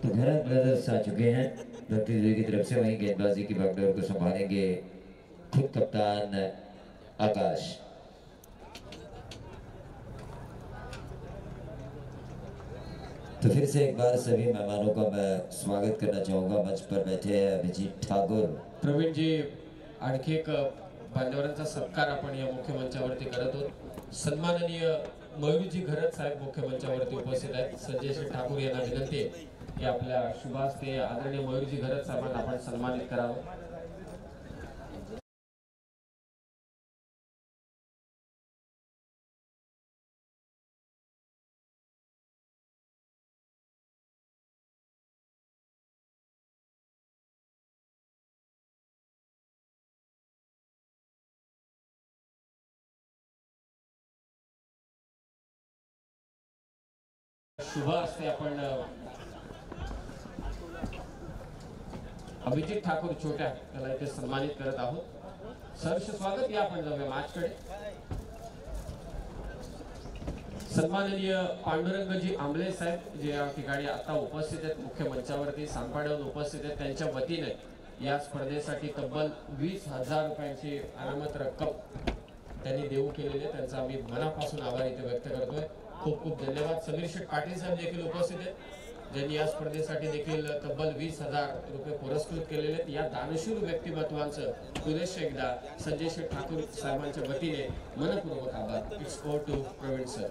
तो भरत ब्रदर्स आ चुके हैं भक्ति की तरफ से। वहीं गेंदबाजी की बागडोर को संभालेंगे खुद कप्तान आकाश। तो फिर से एक बार सभी मेहमानों का मैं स्वागत करना चाहूंगा। मंच पर बैठे हैं अभिजीत ठाकुर। प्रवीण जी, आणखी एक मान्यवरांचा सत्कार आपण या मुख्य मंचावरती करत आहोत। सन्माननीय मयूरजी घरत साहेब मुख्य मंचावरती उपस्थित आहेत। संजय श्री ठाकूर यांना विनंती आहे की आपल्या शुभ हस्ते आदरणीय मयूरजी घरत साहेबांना आपण सन्मानित करावं। शुभ हस्ते आपण अभिजीत ठाकूर छोट्या त्याला इथे सन्मानित करत आहोत। सहर्ष स्वागत या आपण जाऊया मॅचकडे। सन्माननीय पांडुरंगजी आंबले साहेब जे या ठिकाणी आता उपस्थित आहेत मुख्य मंचावरती सांपाड्यावर उपस्थित आहेत, त्यांच्या वतीने या स्पर्धेसाठी तब्बल 20,000 रुपयांची अनामत रक्कम त्यांनी देऊ केलेली आहे। त्यांचा आम्ही मनापासून आभार इथे व्यक्त करतोय। खूप खूप धन्यवाद। समीर शेठ पाटील साहेब देखील उपस्थित आहेत, ज्यांनी या स्पर्धेसाठी देखील तब्बल 20,000 रुपये पुरस्कृत केलेले आहेत। या दानशूर व्यक्तिमत्वांचं पुरेश एकदा संजय शेठ ठाकूर साहेबांच्या वतीने मनपूर्वक आभार। It's over to Praveen sir.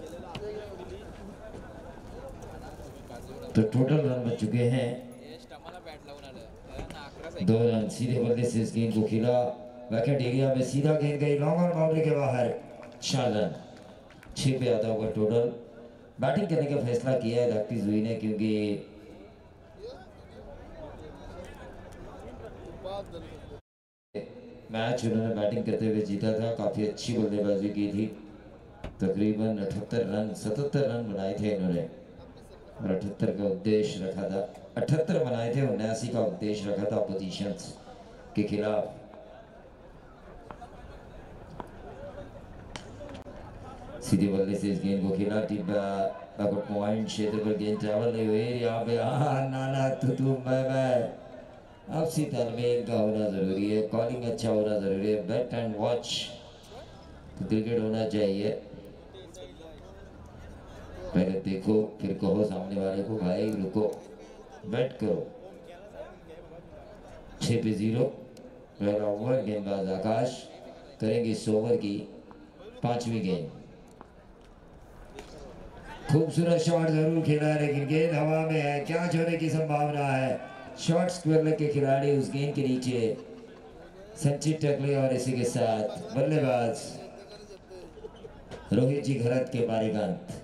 तो टोटल रन बच चुके हैं 2 रन। सीधे बल्ले से इस गेंद को खेला वैकेट एरिया में, सीधा गेंद गई लॉन्ग और बाउंड्री के बाहर। 4 रन 6 पे आता हुआ टोटल। बैटिंग करने का फैसला किया है धरती जुई ने, क्योंकि मैच उन्होंने बैटिंग करते हुए जीता था। काफी अच्छी बल्लेबाजी की थी। तकरीबन 78 रन 77 रन बनाए थे इन्होंने और 78 का उद्देश्य रखा था। 78 बनाए थे, 79 का उद्देश्य रखा था अपोजिशंस के खिलाफ। सीधे बल्ले से इस गेंद को खेला टीप बैकवर्ड पॉइंट क्षेत्र पर गेंद ट्रैवल नहीं हुई यहाँ पे। नाना तू मैं आपसी तालमेल का होना जरूरी है, कॉलिंग अच्छा होना जरूरी है, बैट एंड वॉच तो क्रिकेट होना चाहिए। पहले देखो फिर कहो सामने वाले को भाई रुको, बैट करो। 6 पे 0 पहला ओवर। गेंदबाज आकाश करेंगे इस ओवर की 5वीं गेंद। खूबसूरत शॉट जरूर खेला है, लेकिन गेंद हवा में है, क्या होने की संभावना है। शॉर्ट स्क्वायर लेग के खिलाड़ी उस गेंद के नीचे संचित टकले और इसी के साथ बल्लेबाज रोहित जी घरत के पारीगंत।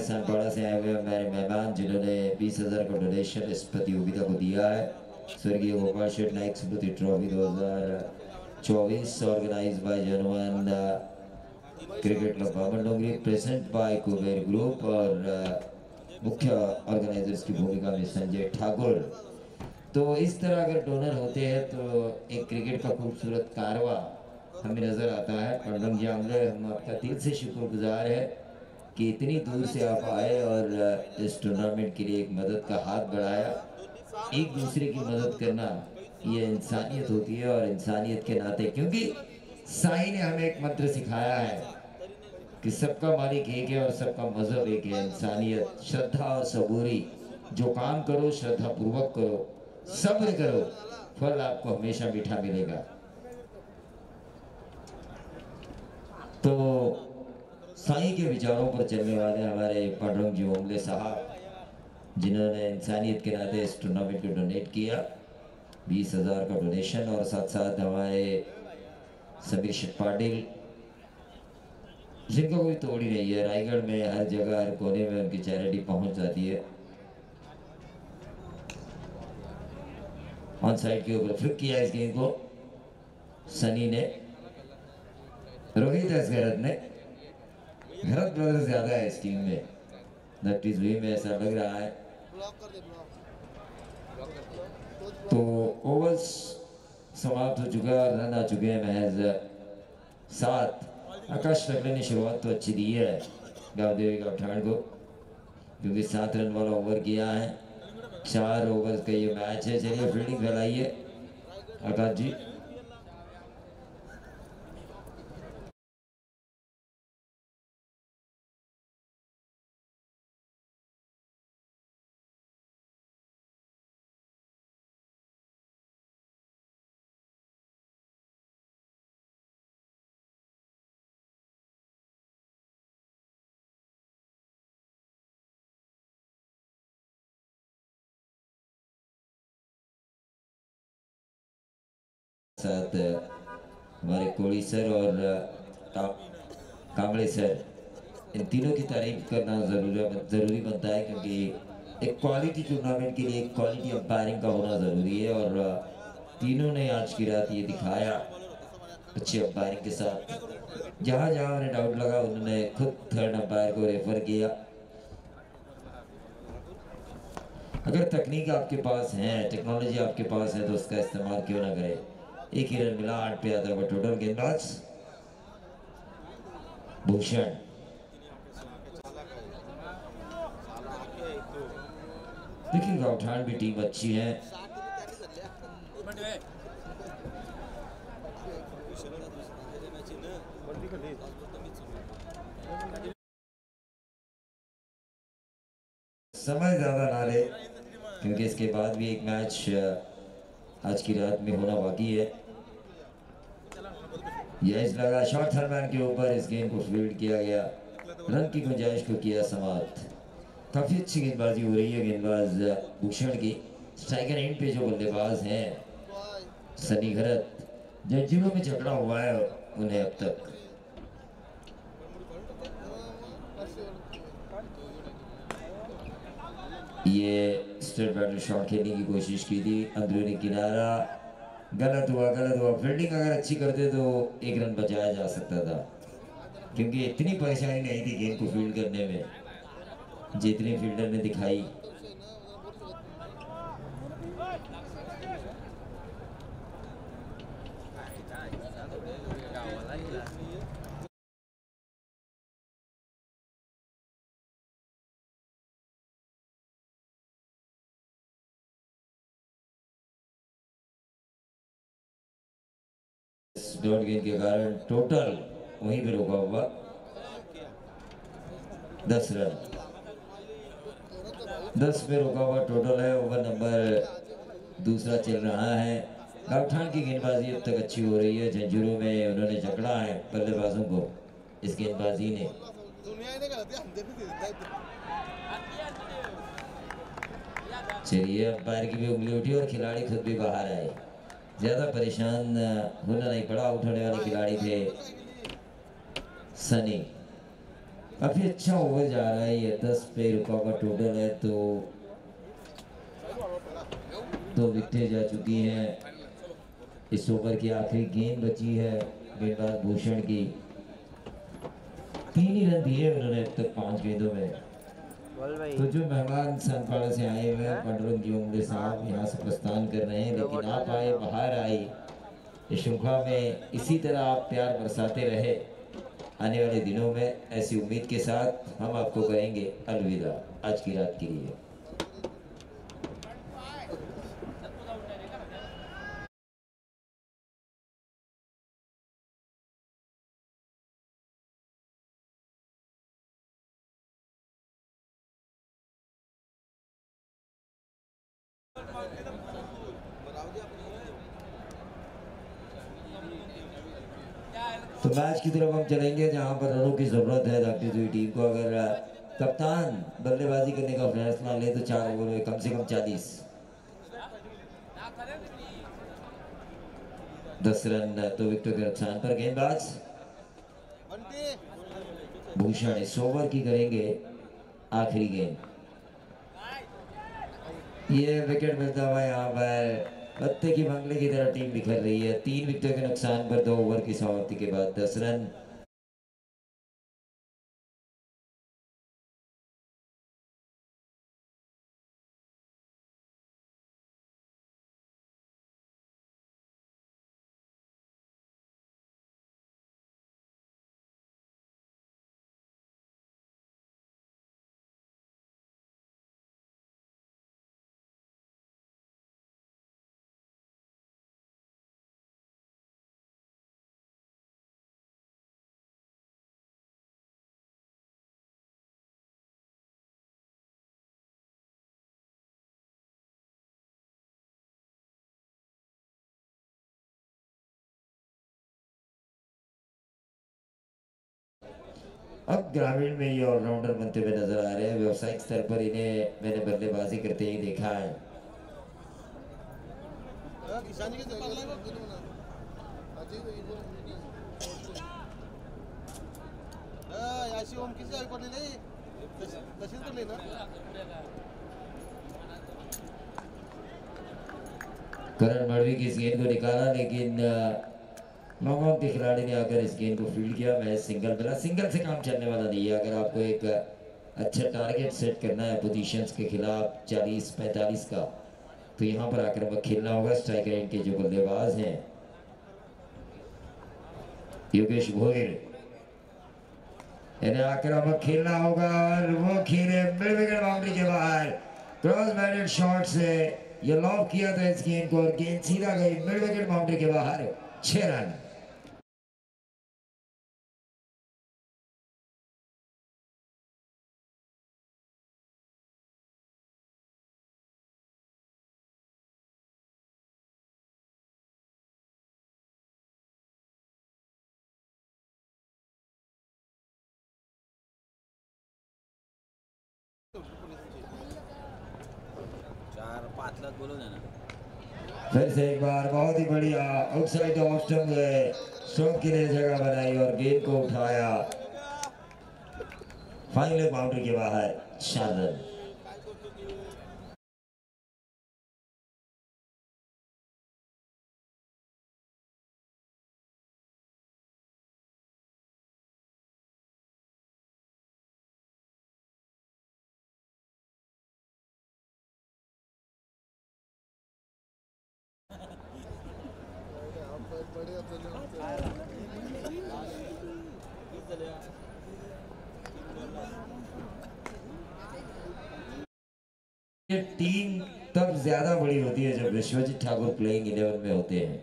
सांपाड़ा से आए हुए हमारे मेहमान जिन्होंने 20,000 का डोनेशन इस प्रतियोगिता को दिया है। स्वर्गीय गोपाल शेठ नाइक स्मृति trophy 2024 organized by Janvan cricket club Bamandongri, present by Kuber group और मुख्य ऑर्गेनाइजर्स की भूमिका में संजय ठाकुर। तो इस तरह अगर डोनर होते हैं तो एक क्रिकेट का खूबसूरत कारवा हमें नजर आता है। पांडुरंग जी आंबले, हम आपका दिल से शुक्रगुजार है कि इतनी दूर से आप आए और इस टूर्नामेंट के लिए एक मदद का हाथ बढ़ाया। एक दूसरे की मदद करना ये इंसानियत होती है और इंसानियत के नाते, क्योंकि साईं ने हमें एक मंत्र सिखाया है कि सबका मालिक एक है और सबका मजहब एक है। इंसानियत, श्रद्धा और सबूरी। जो काम करो श्रद्धा पूर्वक करो, सब्र करो, फल आपको हमेशा मीठा मिलेगा। तो साईं के विचारों पर चलने वाले हमारे पांडुरंग जी ओमले साहब, जिन्होंने इंसानियत के नाते इस टूर्नामेंट को डोनेट किया, 20,000 का डोनेशन। और साथ साथ हमारे समीर शेठ पाटिल, जिनका कोई तोड़ ही नहीं है। रायगढ़ में हर जगह हर कोने में उनकी चैरिटी पहुंच जाती है। ऑन साइड के ऊपर फ्लिक किया इस गेंद को सनी ने, रोहित घरत ने। घरत ब्रदर्स ज्यादा है इस टीम में, दैट इज वे में ऐसा लग रहा है। तो ओवर्स समाप्त हो चुका है, रन आ चुके हैं महज 7। आकाश टकले ने शुरुआत तो अच्छी दी है, गावदेवी गौठान को, क्योंकि 7 रन वाला ओवर किया है। 4 ओवर का ये मैच है। चलिए फील्डिंग फैलाइए आकाश जी। साथ हमारे कोहली सर और कांबळे सर, इन तीनों की तारीफ करना ज़रूरी बनता है, क्योंकि एक क्वालिटी टूर्नामेंट के लिए एक क्वालिटी अंपायरिंग का होना ज़रूरी है। और तीनों ने आज की रात ये दिखाया अच्छी अंपायरिंग के साथ। जहाँ जहाँ उन्हें डाउट लगा उन्होंने खुद थर्ड अंपायर को रेफर किया। अगर तकनीक आपके पास है, टेक्नोलॉजी आपके पास है, तो उसका इस्तेमाल क्यों ना करें। एक ही रन मिला, 8 पे आता है टोटल। गेंदबाज भूषण, देखिए गौठान भी टीम अच्छी है। समय ज़्यादा ना ले, क्योंकि इसके बाद भी एक मैच आज की रात में होना बाकी है। यह लगा शॉर्ट थर्मैन के ऊपर इस गेंद को फील्ड किया गया, रन की गुंजाइश को किया समाप्त। काफ़ी अच्छी गेंदबाजी हो रही है गेंदबाज भूषण की। स्ट्राइकर एंड पे जो बल्लेबाज हैं सनी घरत, जंजीरों में झगड़ा हुआ है उन्हें अब तक। ये स्ट्रेट बैटर शॉट खेलने की कोशिश की थी, अंदरूनी किनारा, गलत हुआ गलत हुआ। फील्डिंग अगर अच्छी करते तो एक रन बचाया जा सकता था, क्योंकि इतनी परेशानी नहीं थी गेंद को फील्ड करने में जितनी फील्डर ने दिखाई। डॉट गेंद के कारण टोटल वहीं पे रुका हुआ 10 रन। 10 पे रुका हुआ टोटल है। ओवर नंबर दूसरा चल रहा है। गौठान की गेंदबाजी अब तक अच्छी हो रही है। जंजीरों में उन्होंने जकड़ा है बल्लेबाजों को इस गेंदबाजी ने। चलिए अंपायर की भी उंगली उठी और खिलाड़ी खुद भी बाहर आए। ज्यादा परेशान होना नहीं पड़ा। आउट होने वाले खिलाड़ी थे सनी। काफी अच्छा ओवर जा रहा है ये। 10 पे रुका हुआ टोटल है, तो 2 विकेटें जा चुकी हैं। इस ओवर की आखिरी गेंद बची है गेंदबाज भूषण की। 3 ही रन दिए उन्होंने अब तक 5 गेंदों में। तो जो मेहमान सनपाड़ा से आए हुए हैं पांडुरंग जी उमले साहब यहाँ से प्रस्थान कर रहे हैं, लेकिन आप आए, बाहर आए इस श्रृंखला में। इसी तरह आप प्यार बरसाते रहे आने वाले दिनों में। ऐसी उम्मीद के साथ हम आपको कहेंगे अलविदा आज की रात के लिए। तो मैच की तरफ हम चलेंगे जहां पर रनों की जरूरत है दागती हुई टीम को। अगर कप्तान बल्लेबाजी करने का फैसला ले तो 4 ओवर में कम से कम 40 10 रन तो विकेट के नुकसान पर। गेंदबाज भूषण इस ओवर की करेंगे आखिरी गेंद। ये विकेट मिलता हुआ यहाँ पर पत्ते की बंगले की तरह टीम बिखर रही है। 3 विकेटों के नुकसान पर 2 ओवर की समाप्ति के बाद 10 रन। अब ग्रामीण में ये ऑलराउंडर बनते हुए नजर आ रहे हैं। व्यावसायिक स्तर पर इन्हें मैंने बल्लेबाजी करते ही देखा है। करण मड़वी की इस गेंद को निकाला, लेकिन लॉन्ग ऑन के खिलाड़ी ने आकर इस गेंद को फील्ड किया। मैच सिंगल मिला। सिंगल से काम चलने वाला नहीं है। अगर आपको एक अच्छा टारगेट सेट करना है पोजीशंस के खिलाफ 40-45 का, तो यहाँ पर आक्रामक खेलना होगा। स्ट्राइकर एंड के जो बल्लेबाज हैं योगेश गोयल, इन्हें आक्रामक खेलना होगा और वो खेले मिड विकेट बाउंड्री के बाहर। क्रॉस बैटेड शॉट से ये लॉब किया था इस गेंद को और गेंद सीधा गई मिड विकेट बाउंड्री के बाहर। 6 रन। फिर से एक बार बहुत ही बढ़िया आउटसाइड ऑफ स्टंप में स्ट्रोक के लिए जगह बनाई और गेंद को उठाया फाइनल बाउंड्री के बाहर। 4 रन। ये टीम तब ज्यादा बड़ी होती है जब विश्वजीत ठाकुर प्लेइंग 11 में होते हैं,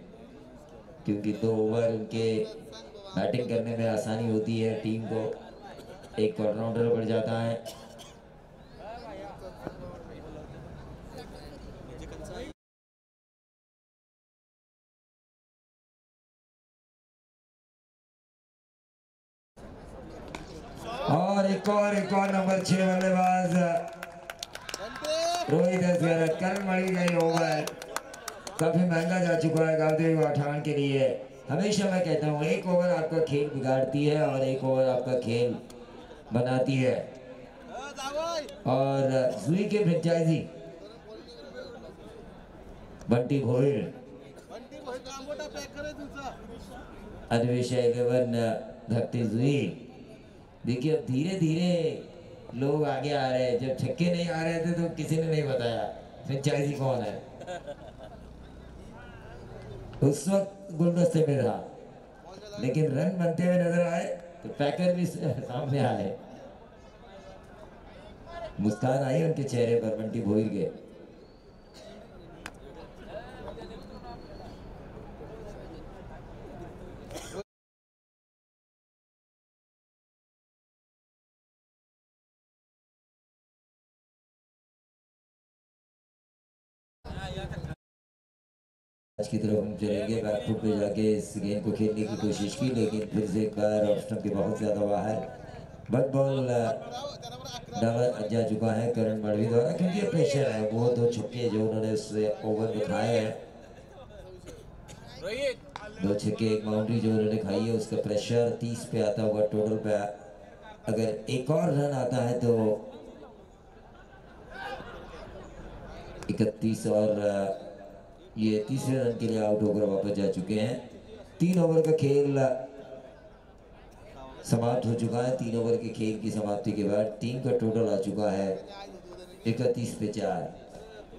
क्योंकि 2 ओवर उनके बैटिंग करने में आसानी होती है। टीम को एक ऑलराउंडर बढ़ जाता है। और एक और नंबर 6 बल्लेबाज रोहित असगर। करण मणि का ये ओवर काफी महंगा जा चुका है गावदेवी पठान के लिए। हमेशा मैं कहता हूँ एक ओवर आपका खेल बिगाड़ती है और एक ओवर आपका खेल बनाती है। और जुई के फ्रेंचाइजी बंटी भोइर, अन्वेषा 11 धरती जुई। देखिए अब धीरे धीरे लोग आगे आ रहे हैं। जब छक्के नहीं आ रहे थे तो किसी ने नहीं बताया फ्रेंचाइजी कौन है। उस वक्त गुलदस्ते में था, लेकिन रन बनते हुए नजर आए तो पैकर भी सामने आए। मुस्कान आई उनके चेहरे पर बंटी भोइर के। आज की तरफ हम चलेंगे। बैकफुट पे जाके इस गेंद को खेलने की कोशिश की, लेकिन फिर से एक बार ऑफ स्टंप के बहुत ज्यादा बाहर। बट बॉल डाला जा चुका है करण मड़वी द्वारा, क्योंकि ये प्रेशर है। वो 2 छक्के जो उन्होंने उस ओवर में खाए हैं, 2 छक्के 1 बाउंड्री जो उन्होंने खाई है, उसका प्रेशर 30 पे आता हुआ टोटल पे। अगर एक और रन आता है तो 31 और ये तीसरे रन के लिए आउट होकर वापस जा चुके हैं। 3 ओवर का खेल समाप्त हो चुका है। 3 ओवर के खेल की समाप्ति के बाद टीम का टोटल आ चुका है 31 पे 4।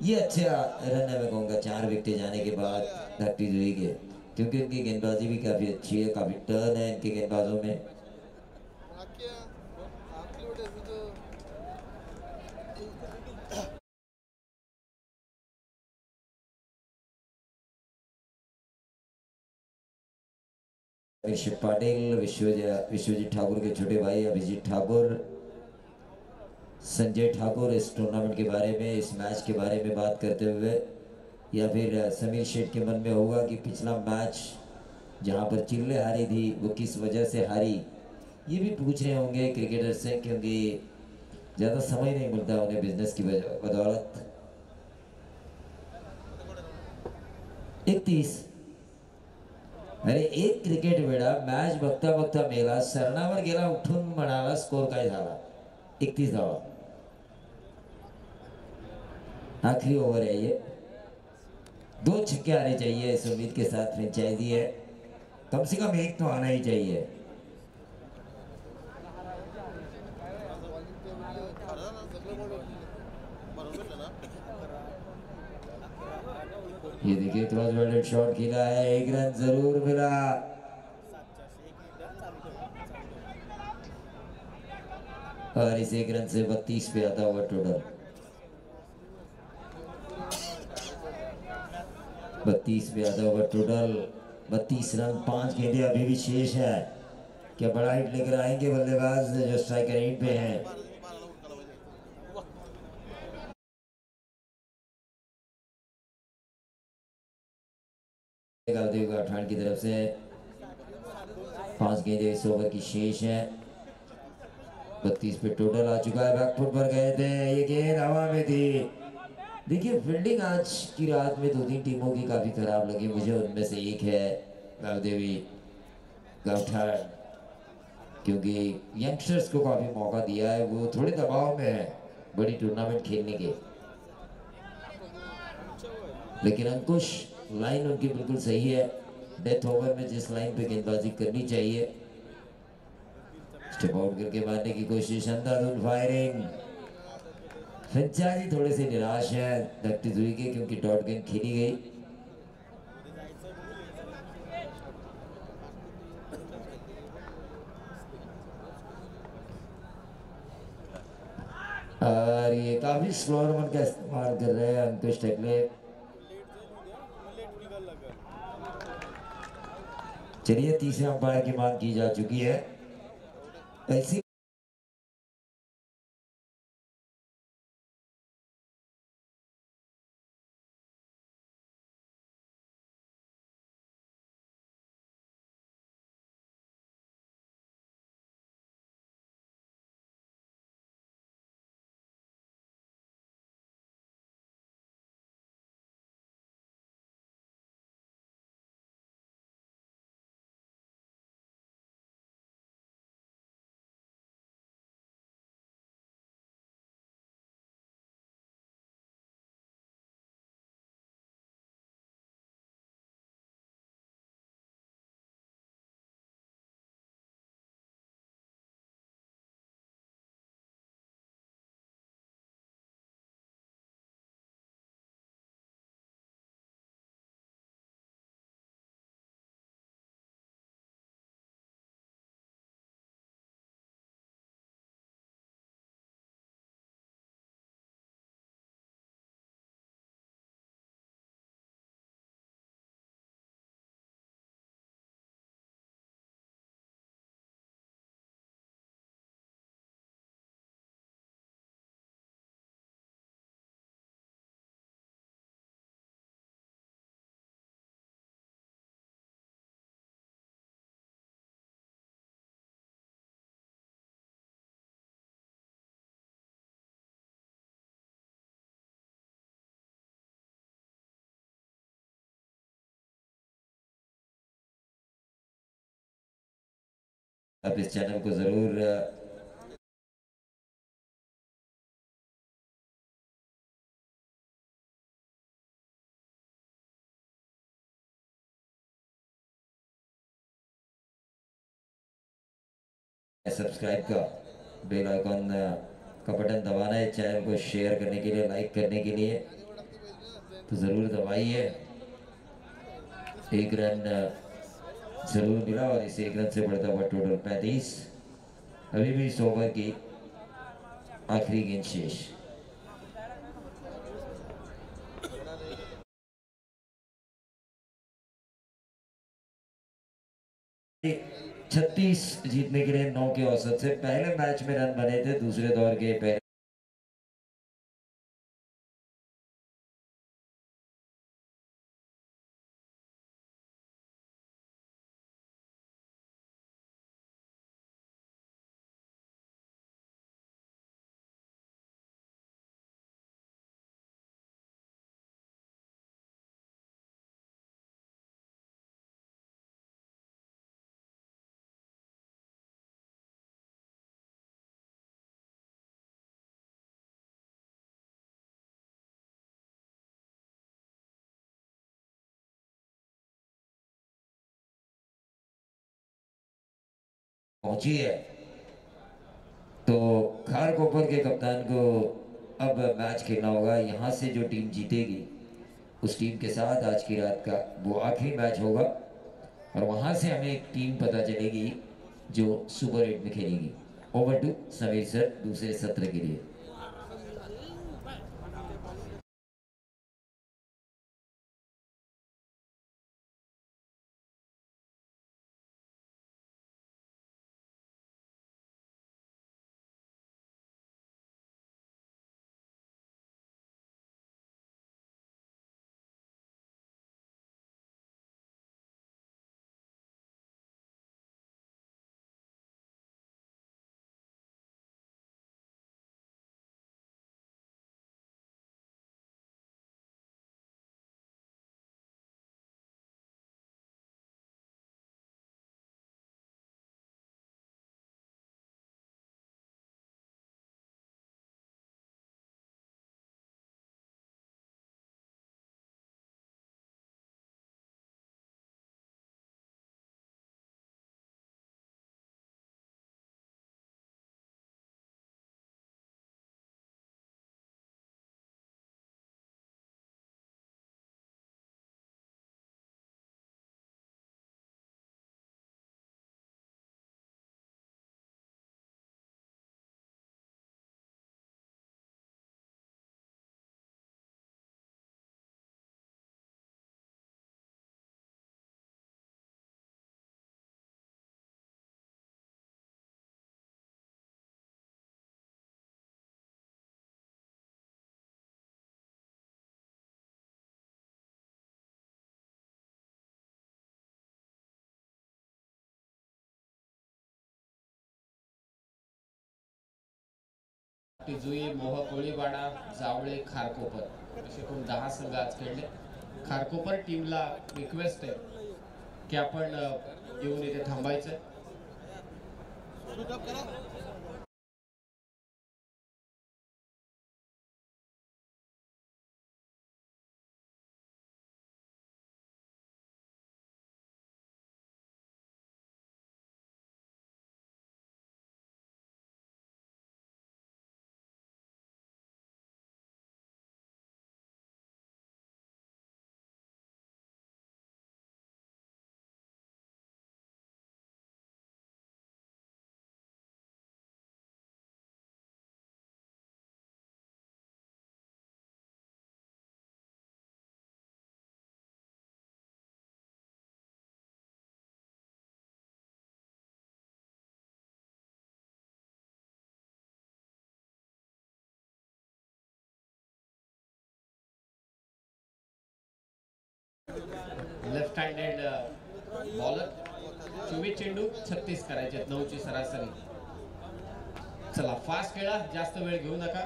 ये अच्छा रन है मैं कहूँगा 4 विकेट जाने के बाद धरती जुई के, क्योंकि उनकी गेंदबाजी भी काफ़ी अच्छी है। काफ़ी टर्न है इनके गेंदबाजों में। ऋषभ पाटिल, विश्वजीत ठाकुर के छोटे भाई अभिजीत ठाकुर, संजय ठाकुर इस टूर्नामेंट के बारे में, इस मैच के बारे में बात करते हुए, या फिर समीर शेठ के मन में होगा कि पिछला मैच जहां पर चिल्ले हारी थी वो किस वजह से हारी, ये भी पूछ रहे होंगे क्रिकेटर से, क्योंकि ज़्यादा समय नहीं मिलता उन्हें बिजनेस की बदौलत। 31। अरे एक क्रिकेट वेळा मॅच बघता बघता मेला, सरणावर गेला, उठून म्हणाला स्कोर काय झाला, 31 धावा। आखिरी ओवर है ये, 2 छक्के आने चाहिए इस उम्मीद के साथ फ्रेंचाइजी है, कम से कम एक तो आना ही चाहिए। ये देखिए क्रॉस वेल्डेड शॉट खेला है, 1 रन जरूर मिला। और इस 1 रन से 32 पे आता हुआ टोटल। 32 पे आता हुआ टोटल, 32 रन, 5 गेंदें अभी भी शेष है। क्या बड़ा हिट लेकर आएंगे बल्लेबाज जो स्ट्राइकर एंड पे हैं। गावदेव की तरफ से 5 गेंदें इस ओवर की शेष है। 32 पे टोटल आ चुका है, बैकफुट पर गए थे, ये गेंद हवा में थी। देखिए फील्डिंग आज की रात में 2-3 टीमों की काफ़ी खराब लगी मुझे, उनमें से एक है गावदेवी गावठार, क्योंकि यंगस्टर्स को काफ़ी मौका दिया है, वो थोड़े दबाव में है बड़ी टूर्नामेंट खेलने के। लेकिन अंकुश लाइन उनकी बिल्कुल सही है, डेथ ओवर में जिस लाइन पे गेंदबाजी करनी चाहिए, स्टेप आउट करके मारने की कोशिश, अंधाधुंध फायरिंग। फ्रेंचाइजी थोड़े से निराश है धकती हुई के, क्योंकि डॉट गेंद खेली गई। और ये काफी स्लो रन का इस्तेमाल कर रहे हैं अंकुश टेकले। चलिए तीसरे अंपायर की मांग की जा चुकी है। ऐसी आप इस चैनल को जरूर सब्सक्राइब का बेल आइकॉन का बटन दबाना है, चैनल को शेयर करने के लिए, लाइक करने के लिए, तो ज़रूर दबाइए। 1 रन जरूर मिला और इस 1 रन से बढ़ता हुआ टोटल 35। अभी भी इस ओवर की आखिरी गेंद शेष। 36 जीतने के लिए 9 के औसत से पहले मैच में रन बने थे दूसरे दौर के पहले पहुंची है। तो खारकोपर के कप्तान को अब मैच खेलना होगा। यहाँ से जो टीम जीतेगी उस टीम के साथ आज की रात का वो आखिरी मैच होगा और वहाँ से हमें एक टीम पता चलेगी जो सुपर 8 में खेलेगी। ओवर टू समीर सर दूसरे सत्र के लिए। टिजुई, मोह, कोळीवाडा, जावळे, खारकोपर असे एकूण 10 संघ आज खेळले। खारकोपर टीमला रिक्वेस्ट आहे की आपण येऊन इथे थांबायचं। लेफ्ट हँडेड बॉलर 24 चेंडू 36 करायचे, 9 ची सरासरी। चला फास्ट खेळा, जास्त वेळ घेऊ नका।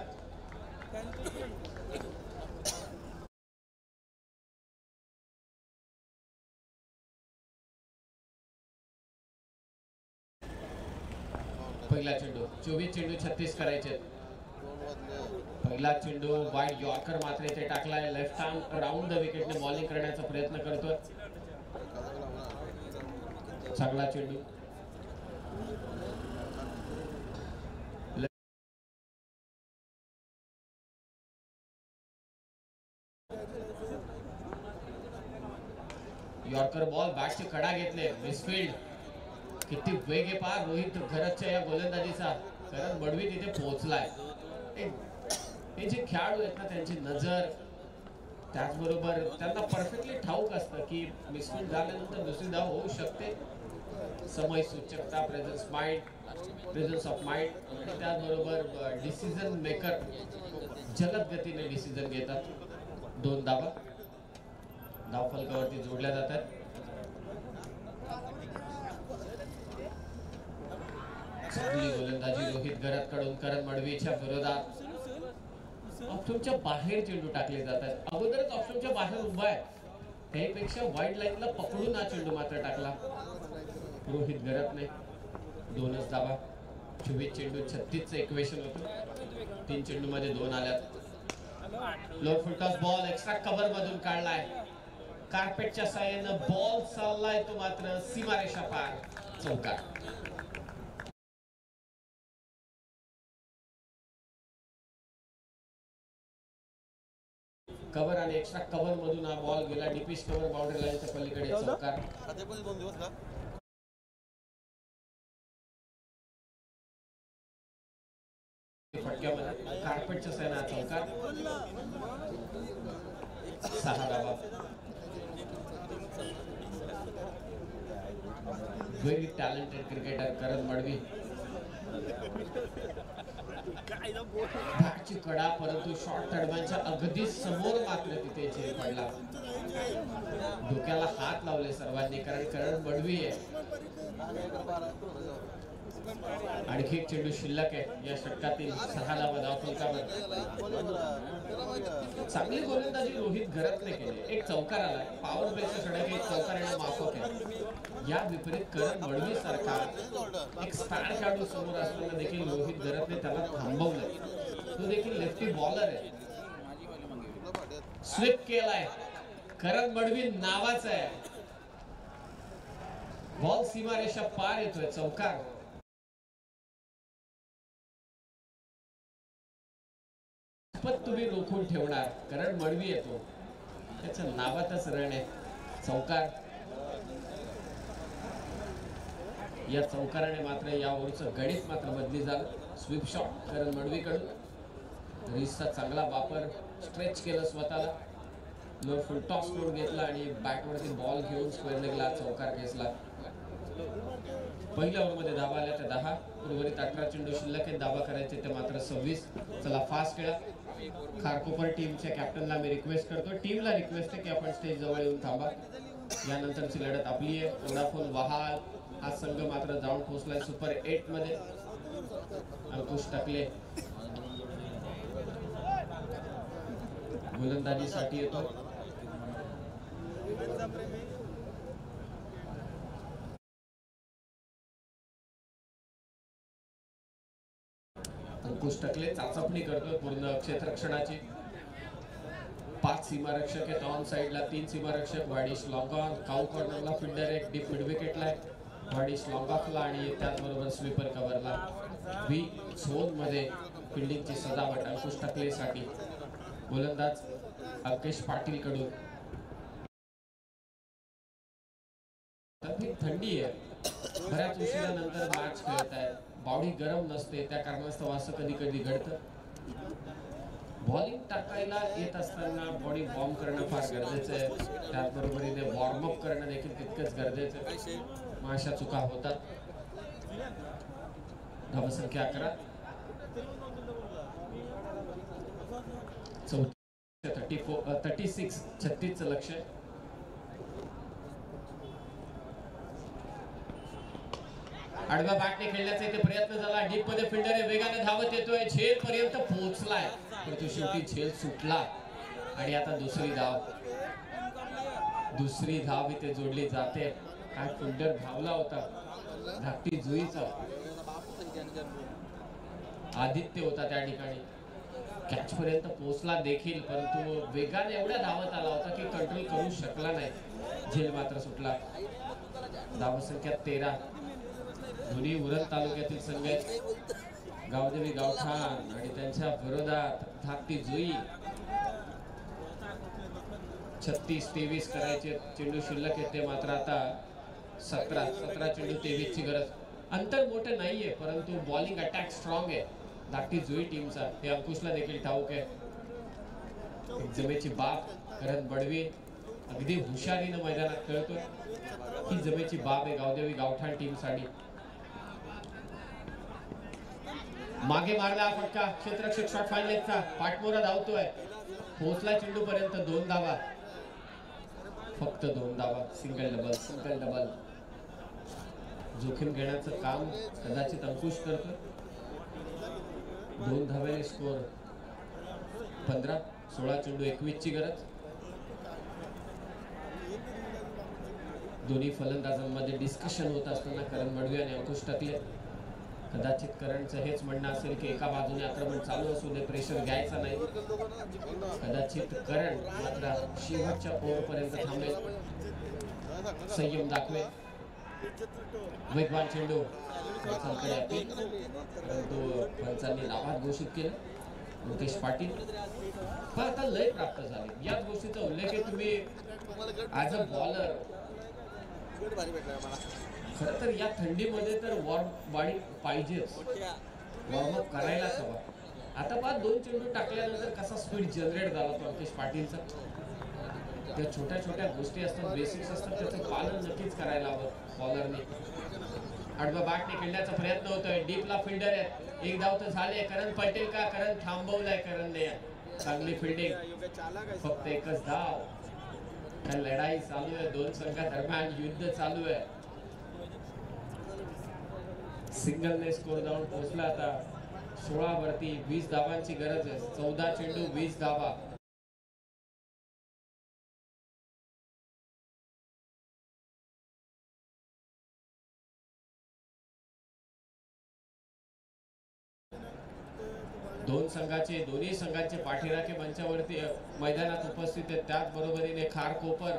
पहिला चेंडू 24 चेंडू 36 करायचे। पहिला चेंडू वाईड यॉर्कर मात्र इथे टाकलाय। लेफ्ट आर्म राऊंड द विकेटने बॉलिंग करण्याचा प्रयत्न करतोय। चांगला चेंडू यॉर्कर बॉल बॅटची कडा घेतले। मिसफील्ड किती वेग आहे पहा रोहित घरतच्या या गोलंदाजीचा। कारण बडवी तिथे पोहोचलाय। हे जे खेळाडू आहेत ना त्यांची नजर त्याचबरोबर त्यांना परफेक्टली ठाऊक असतं की मिसफील्ड झाल्यानंतर दुसरी धाव होऊ शकते। समय सूचकता, प्रेझन्स ऑफ माइंड, त्याचबरोबर डिसिजन मेकर जलद गतीने डिसिजन घेतात। 2 धावा धाव फलकावरती जोडल्या जातात। चांगली गोलंदाजी रोहित घरतकडून करण मडवीच्या विरोधात। ऑप्शनच्या बाहेर चेंडू टाकले जातात। अगोदरच ऑप्शनच्या बाहेर उभा आहे, त्यापेक्षा वाईड लाईनला पकडून हा चेंडू मात्र टाकला रोहित घरतने। 2च धावा। 24 चेंडू 36चं इक्वेशन होतं। 3 चेंडू मध्ये 2 आल्यात। Lower full toss ball extra cover मधून काढलाय। कार्पेटच्या साहाय्याने बॉल चाललाय तो मात्र सीमारेषा पार, चौकार। कव्हर आणि एक्स्ट्रा कव्हर मधून हा बॉल गेला डीपिश कव्हर बाउंड्री लाईनच्या पलीकडे चौकार. फटक्यामध्ये कार्पेटच्या सैना चौकार. 6 धावा. व्हेरी टॅलेंटेड क्रिकेटर करण मडवी. बॅटची कडा परंतु शॉर्ट तडव्यांच्या अगदी समोर मात्र तिथे झेल पडला. डोक्याला हात लावले सर्वांनी कारण करण मडवी आहे. आणखी एक चेंडू शिल्लक आहे या षटकातील. 6 धावा धावफलकावर. चांगली गोलंदाजी रोहित घरतने केली. एक चौकार आला. पॉवर प्लेचा षटक एक चौकार येणं माफक आहे. या विपरीत करण मडवी सारखा एक स्टार खेळाडू समोर असताना देखील रोहित घरतने त्याला थांबवलं. तो देखील लेफ्टी बॉलर आहे. स्वीप केलाय. करण मडवी नावाचा आहे. बॉल सीमारेषा पार येतोय. चौकार. तुम्ही रोखून ठेवणार. करण मडवी येतो त्याच्या नावातच रण आहे. चौकार. या चौकाराने मात्र या ओव्हरचं गणित मात्र बदली झालं. स्वीप शॉट करण मडवीकडून. रिसचा चांगला वापर. स्ट्रेच केलं स्वतःला. लो फुल टॉस करून घेतला आणि बॅटवरती बॉल घेऊन स्क्वेअर लेगला चौकार खेचला. पहिल्या ओव्हरमध्ये धावा आल्या त्या 10. उर्वरित 18 चेंडू शिल्लक आहेत. धावा करायचे ते मात्र 26. चला फास्ट खेळा. खारकोपर टीमच्या कॅप्टनला मी रिक्वेस्ट करतो. टीमला रिक्वेस्ट आहे की आपण स्टेज जवळ येऊन थांबा. यानंतरची लढत आपली आहे. वोडाफोन वहाल हा संघ मात्र जाऊन पोहोचलाय सुपर 8 मध्ये. अंकुश टकले गोलंदाजीसाठी येतो. अंकुश टकले चाचपणी करतोय पूर्ण क्षेत्ररक्षणाची. 5 सीमारक्षक आहेत ऑन साइडला. 3 सीमारक्षक. वाडिश लॉंग ऑन. काऊ कॉर्नरला फिल्डर आहे. डीप मिड विकेटला आहे. वाडिश लॉंग ऑफला आणि त्याचबरोबर स्वीपर कव्हरला. बी झोन मध्ये फिल्डिंगची सजावट अंकुश टकलेसाठी. गोलंदाज अंकेश पाटील कडून. थंडी आहे. बऱ्याच उशिरानंतर मॅच खेळत आहे. बॉडी गरम नसते त्या कारणास्तव असं कधी कधी घडतं. बॉलिंग टाकायला येत असताना बॉडी वॉर्म करणं फार गरजेचं आहे. त्याचबरोबरीने वॉर्मअप करणं देखील तितकंच गरजेचं आहे. मग अशा चुका होतात. धावसंख्या 11. 36 लक्ष. आडव्या बॅटने खेळण्याचा इथे प्रयत्न झाला. डीप मध्ये फिल्डर आहे. वेगाने धावत येतोय. झेल पर्यंत पोहोचलाय पण तो शेवटी झेल सुटला. आणि आता दुसरी धाव इथे जोडली जाते. काय फिल्डर धावला होता. धाकटी जुईचा आदित्य होता त्या ठिकाणी. कॅच पर्यंत पोहोचला देखील परंतु वेगाने एवढ्या धावत आला होता की कंट्रोल करू शकला नाही. झेल मात्र सुटला. धावसंख्या 13. दोन्ही उरण तालुक्यातील संघ आहेत. गावदेवी गावठाण आणि त्यांच्या विरोधात धाकटी जुई. 36-23 करायचे चेंडू शिल्लक येते मात्र आता 17 चेंडू 23 ची गरज. अंतर मोठं नाहीये परंतु बॉलिंग अटॅक स्ट्रॉंग आहे धाकटी जुई टीमचा. हे अंकुशला देखील ठाऊक आहे. जमेची बाप करण बडवी अगदी हुशारीनं मैदानात खेळतोय. ही जमेची बाब आहे गावदेवी गावठाण टीम साठी. मागे मारला फटका. क्षेत्ररक्षक शॉट फायनलचा पाठमोरा धावतोय. पोहोचला चेंडू पर्यंत. 2 धावा. फक्त 2 धावा. Single double. जोखीम घेण्याचं काम कदाचित अंकुश करतो. 2 धावेने स्कोर 15. 16 चेंडू 21 ची गरज. दोन्ही फलंदाजांमध्ये डिस्कशन होत असताना करण मडवी आणि अंकुश टकले. कदाचित करणचं हेच म्हणणं असेल की एका बाजूने आक्रमण चालू असू दे, प्रेशर घ्यायचा नाही. कदाचित करण मात्र शेवटच्या ओव्हरपर्यंत थांबेल, संयम दाखवे. वेगवान चेंडू पंचांकडे अपील, परंतु पंचांनी नाबाद घोषित केलं. मुकेश पाटील पण आता लय प्राप्त झाले याच गोष्टीचा उल्लेख आहे तुम्ही ॲज अ बॉलर खरं तर या थंडीमध्ये तर वॉर्म बॉडी पाहिजेच वॉर्मअप करायलाच हवा आता पहा 2 चेंडू टाकल्यानंतर कसा स्पीड जनरेट झाला तो मुकेश पाटीलचा त्या छोट्या छोट्या गोष्टी असतात बेसिक्स असतात त्याचं पालन नक्कीच करायला हवं बॉलरने आडवा बॅटने खेळण्याचा प्रयत्न होतोय डीपला फिल्डर आहे एक धाव तर झाले करण पटेल का करण थांबवलाय करणने चांगली फिल्डिंग फक्त एकच धाव लढाई चालू आहे दोन संघादरम्यान युद्ध चालू आहे सिंगलने स्कोर जाऊन पोहोचला आता 16 वरती 20 धावांची गरज आहे 14 चेंडू 20 धावा दोन्ही संघाचे पाठीराखे मंचावरती मैदानात उपस्थित आहेत त्याच बरोबरीने खार कोपर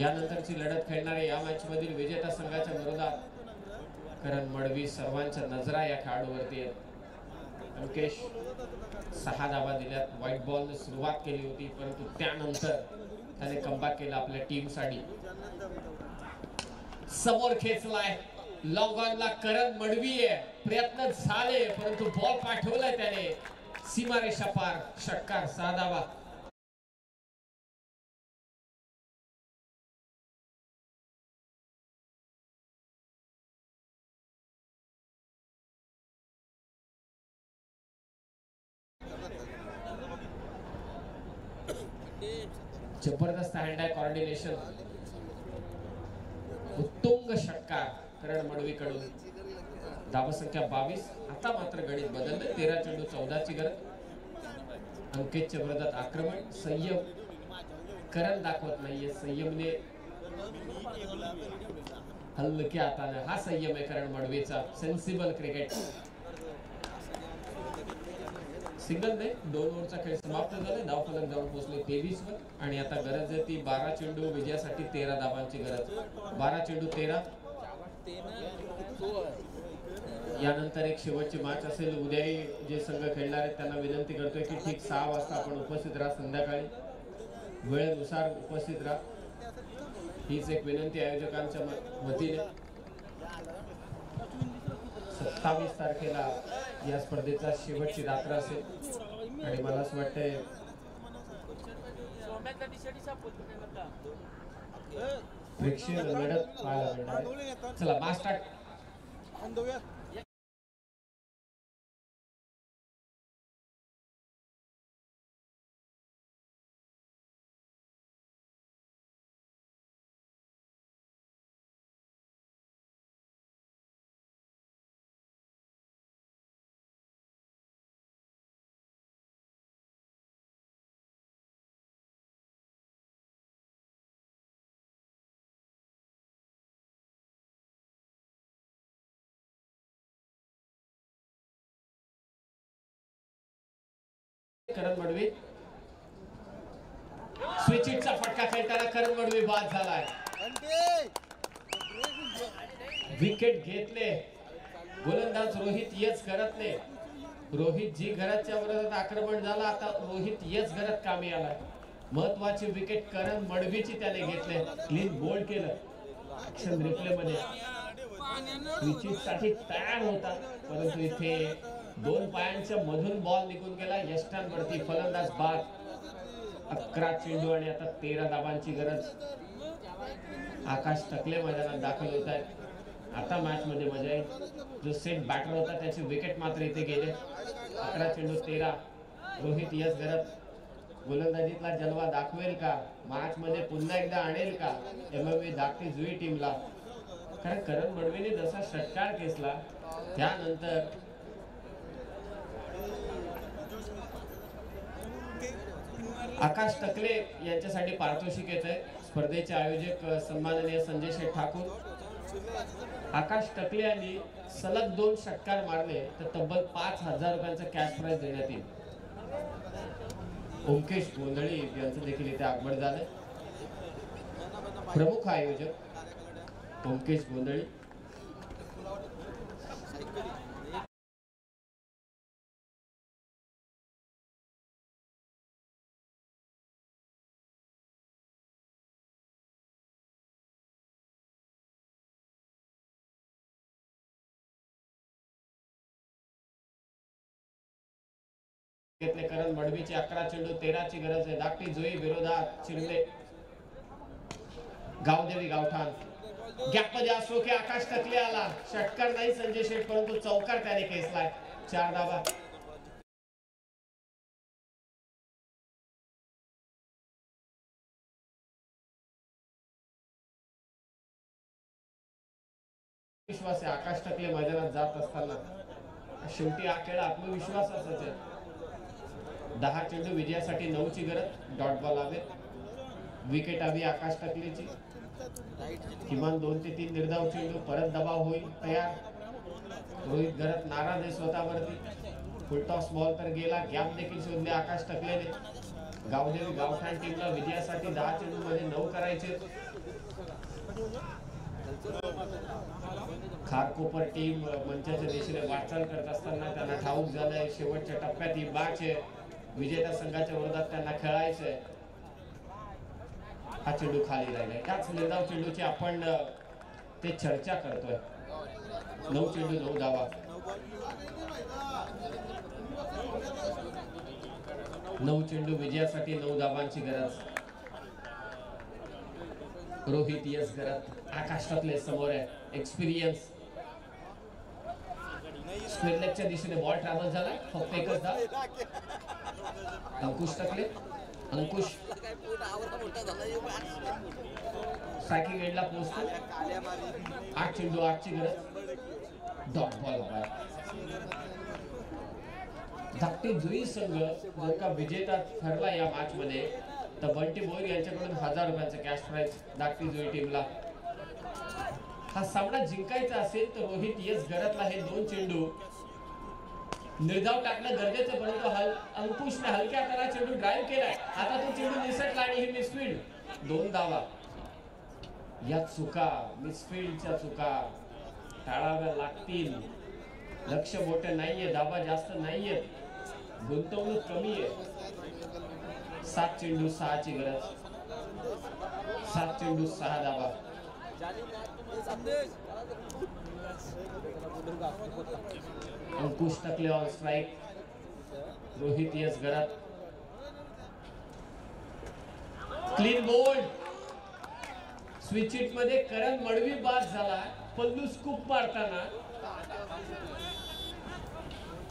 यानंतरची लढत खेळणारे या मॅच मधील विजेता संघाच्या विरोधात करण मडवी सर्वांच्या नजरा या खेळाडूवरती आहेत मुकेश 6 धावा दिल्यात व्हाईट बॉल सुरुवात केली होती परंतु त्यानंतर त्याने कमबॅक केला आपल्या टीम साठी समोर खेचलाय लॉंग ऑनला करण मडवी आहे प्रयत्न झाले परंतु बॉल पाठवलाय त्याने सीमारेषा पार षटकार 6 धावा जबरदस्त हँड आय कोऑर्डिनेशन उत्तुंग षटकार करण मडवी कडून धावसंख्या 22 आता मात्र गणित बदललं 13 चेंडू 14 ची गरज अंकितच्या विरोधात आक्रमण संयम करण दाखवत नाहीये संयमने हलक्या हाताने हा संयम आहे करण मडवीचा सेन्सिबल क्रिकेट सिंगल ने 2 ओव्हरचा खेळ समाप्त झाला धाव फलक जाऊन पोहोचले 23 वर आणि आता गरज आहे ती 12 चेंडू विजयासाठी 13 धावांची गरज 12 चेंडू 13 यानंतर एक शेवटची मॅच असेल उद्याही जे संघ खेळणार आहेत त्यांना विनंती करतोय की ठीक 6 वाजता आपण उपस्थित राहा संध्याकाळी वेळेनुसार उपस्थित राहा हीच एक विनंती आयोजकांच्या वतीने 27 तारखेला या स्पर्धेचा शेवटची रात्र असेल आणि मला असं वाटतंय प्रेक्षणीय लढत पाहायला मिळणार चला मास स्टार्ट करण मडवी स्विच हिटचा फटका खेळताना करण मडवी बाद झालाय विकेट घेतले गोलंदाज रोहित येच करतले रोहित जी घराच्या विरोधात आक्रमण झाला आता रोहित येच घरात कामी आला महत्वाची विकेट करण मडवीची त्याने घेतले क्लीन बोल्ड केलं ऍक्शन रिप्ले मध्ये स्विच हिटसाठी तयार होता परंतु इथे 2 पायांच्या मधून बॉल निघून गेला यष्टांवरती फलंदाज बाद 11 चेंडू आणि आता 13 धावांची गरज आकाश टकले मैदानात दाखल होत आहेत आता मॅच मध्ये मजा येईल जो सेट बॅटर होता त्याची विकेट मात्र इथे गेले 11 चेंडू 13 रोहित यश घरत गोलंदाजीतला जलवा दाखवेल का मॅच मध्ये पुन्हा एकदा आणेल का एमएमवी धाकटी जुई टीमला कारण करण मडवीने जसा षटकार खेचला त्यानंतर आकाश टकले यांच्यासाठी पारितोषिक येत आहे स्पर्धेचे आयोजक सन्माननीय संजय शेठ ठाकूर आकाश टकले यांनी सलग 2 षटकार मारले तर तब्बल 5,000 रुपयांचा कॅश प्राइज देण्यात येईल ओमकेश गोंधळी यांचं देखील इथे आगमन झालंय प्रमुख आयोजक ओमकेश गोंधळी घेतले करण मडवीची 11 चेंडू 13 ची गरज आहे. धाकटी जुई विरोधात चिरले गावदेवी गावठाण गॅप मध्ये असो की आकाश टकले आला. षटकार नाही संजय शेठ परंतु चौकार त्याने खेचलाय. 4 धावा. विश्वास आहे आकाश टकले मैदानात जात असताना शेवटी हा खेळ आत्मविश्वासाचाच आहे. 10 चेंडू विजयासाठी 9 ची गरज. डॉट बॉल हवे. विकेट हवी आकाश टकलेची. किमान 2 ते 3 निर्धाव चेंडू. परत दबाव होईल तयार. रोहित घरात नाराज आहे स्वतःवरती. फुल टॉस बॉल तर गेला. गॅप देखील शोधले आकाश टकलेने. गावदेवी गावठाण टीमला विजयासाठी 10 चेंडू मध्ये 9 करायचे. खारकोपर टीम मंचाच्या दिशेने वाटचाल करत असताना त्यांना ठाऊक झालंय शेवटच्या टप्प्यात ही मॅच आहे. विजेत्या संघाच्या विरोधात त्यांना खेळायचंय. हा चेंडू खाली राहिलाय. त्याच निर्धाव चेंडूची आपण ते चर्चा करतोय. 9 चेंडू 9 धावा. 9 चेंडू विजयासाठी 9 धावांची गरज. रोहित यस घरात आकाश टकले समोर आहे. एक्सपिरियन्स. स्क्वेअर लेगच्या दिशेने बॉल ट्रॅव्हल झालाय. फक्त एकच धाव. अंकुश टकले. अंकुश स्ट्रायकिंग एंडला पोहोचतो. 8 चेंडू 8 ची गरज. डॉट बॉल हवा. धाकटी जुई संघ जर का विजेता ठरला या मॅच मध्ये तर बंटी बोईर यांच्याकडून 1000 रुपयांचं कॅश प्राइज धाकटी जुई टीमला. हा सामना जिंकायचा असेल तर रोहित यस घरातला हे 2 चेंडू निर्धाव टाकणं गरजेचं. परंतु अंकुशने हलक्या हाताला चेंडू ड्राईव्ह केलाय. आता तो चेंडू निसटला आणि ही मिसफील्ड. 2 धावा. या चुका मिसफील्डच्या चुका टाळाव्या लागतील. लक्ष मोठं नाहीये. धावा जास्त नाहीये. गुंतवणूक कमी आहे. 7 चेंडू 6 ची गरज. 7 चेंडू 6 धावा. अंकुश टकले ऑन स्ट्राइक. रोहित यस घरात. Clean bowled. स्विच हिट मध्ये करण मडवी बाद झाला. पल्लू स्कूप मारताना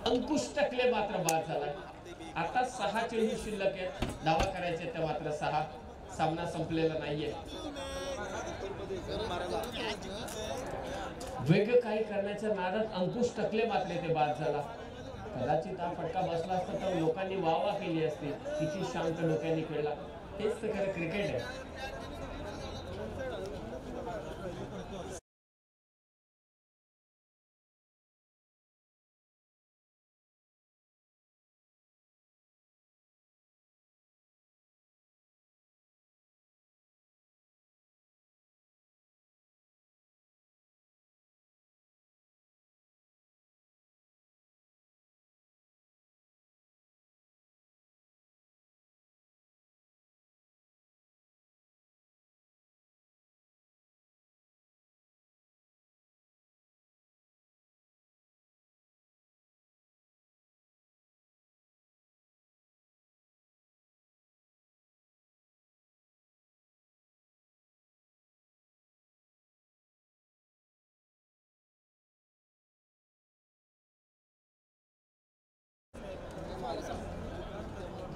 अंकुश टकले मात्र बाद झाला. आता 6 चेंडू शिल्लक आहेत. धावा करायचे ते मात्र 6. सामना संपलेला नाहीये. वेगळं काही करण्याच्या नादात अंकुश टकले मात्र ते बाद झाला. कदाचित हा फटका बसला असता तर लोकांनी वाहवा केली असती. किती शांत डोक्याने खेळला. हेच तर खरं क्रिकेट आहे.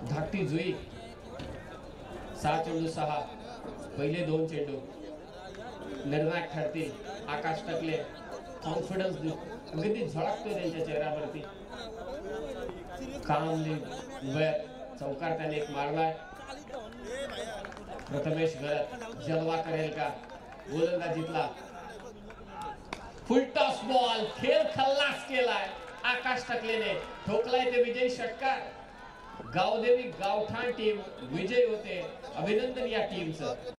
धाकटी जुई 6 चेंडू 6. पहिले 2 चेंडू निर्णायक ठरतील. आकाश टकले कॉन्फिडन्स अगदी झळकतोय त्यांच्या चेहऱ्यावरती. काम चौकार त्याने एक मारलाय. प्रथमेश घरात जलवा करेल का. गोलंदाजीतला फुल टॉस बॉल. खेळ खल्लास केलाय. आकाश टकलेने ठोकलाय ते विजयी षटकार. गावदेवी गावठाण टीम विजयी होते. अभिनंदन या टीमचं.